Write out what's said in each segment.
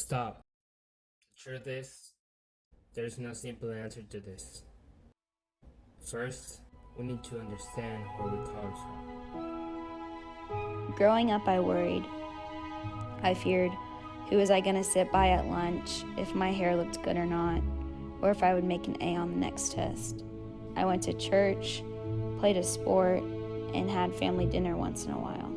stop. The truth is, there's no simple answer to this. First, we need to understand where we come from. Growing up, I worried. I feared, who was I going to sit by at lunch, if my hair looked good or not, or if I would make an A on the next test. I went to church, played a sport, and had family dinner once in a while.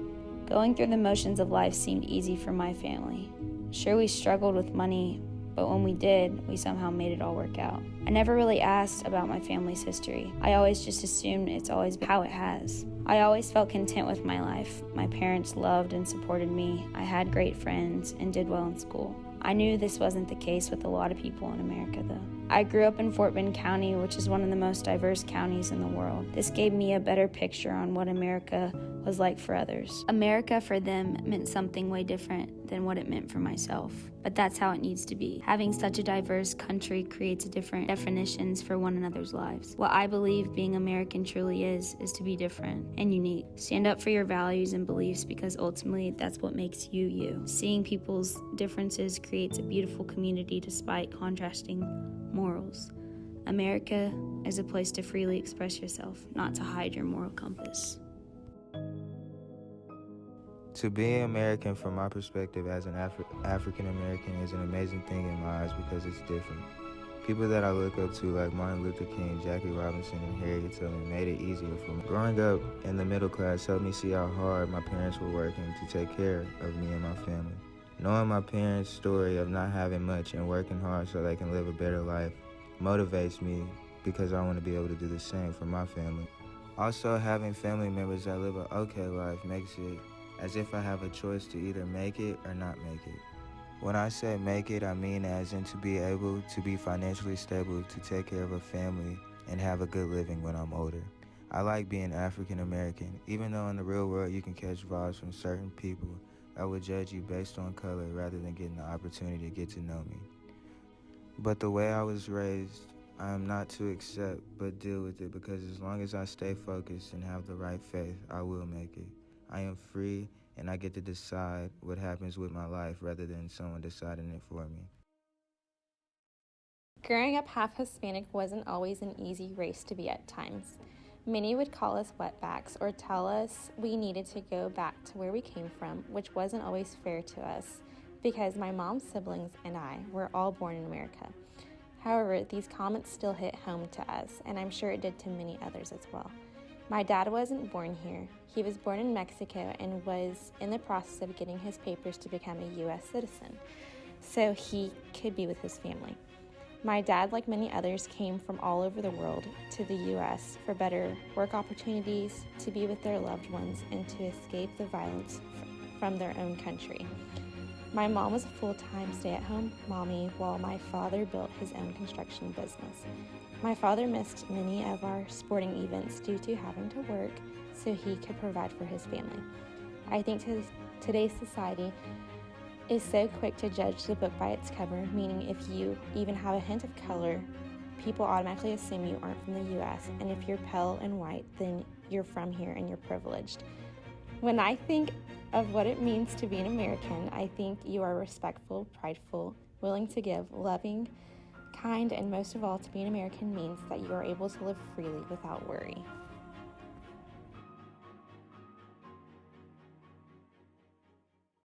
Going through the motions of life seemed easy for my family. Sure, we struggled with money, but when we did, we somehow made it all work out. I never really asked about my family's history. I always just assumed it's always been how it has. I always felt content with my life. My parents loved and supported me. I had great friends and did well in school. I knew this wasn't the case with a lot of people in America, though. I grew up in Fort Bend County, which is one of the most diverse counties in the world. This gave me a better picture on what America was like for others. America for them meant something way different than what it meant for myself. But that's how it needs to be. Having such a diverse country creates different definitions for one another's lives. What I believe being American truly is to be different and unique. Stand up for your values and beliefs because ultimately that's what makes you you. Seeing people's differences creates a beautiful community despite contrasting morals. America is a place to freely express yourself, not to hide your moral compass. To be American, from my perspective as an African American, is an amazing thing in my eyes because it's different. People that I look up to, like Martin Luther King, Jackie Robinson, and Harriet Tubman, made it easier for me. Growing up in the middle class helped me see how hard my parents were working to take care of me and my family. Knowing my parents' story of not having much and working hard so they can live a better life motivates me because I want to be able to do the same for my family. Also, having family members that live an okay life makes it as if I have a choice to either make it or not make it. When I say make it, I mean as in to be able to be financially stable to take care of a family and have a good living when I'm older. I like being African American, even though in the real world you can catch vibes from certain people that would judge you based on color rather than getting the opportunity to get to know me. But the way I was raised, I am not to accept but deal with it because as long as I stay focused and have the right faith, I will make it. I am free and I get to decide what happens with my life rather than someone deciding it for me. Growing up half Hispanic wasn't always an easy race to be at times. Many would call us wetbacks or tell us we needed to go back to where we came from, which wasn't always fair to us because my mom's siblings and I were all born in America. However, these comments still hit home to us, and I'm sure it did to many others as well. My dad wasn't born here. He was born in Mexico and was in the process of getting his papers to become a U.S. citizen, so he could be with his family. My dad, like many others, came from all over the world to the U.S. for better work opportunities, to be with their loved ones, and to escape the violence from their own country. My mom was a full-time stay-at-home mommy while my father built his own construction business. My father missed many of our sporting events due to having to work so he could provide for his family. I think today's society is so quick to judge the book by its cover, meaning if you even have a hint of color, people automatically assume you aren't from the U.S., and if you're pale and white, then you're from here and you're privileged. When I think of what it means to be an American, I think you are respectful, prideful, willing to give, loving, kind, and most of all, to be an American means that you are able to live freely without worry.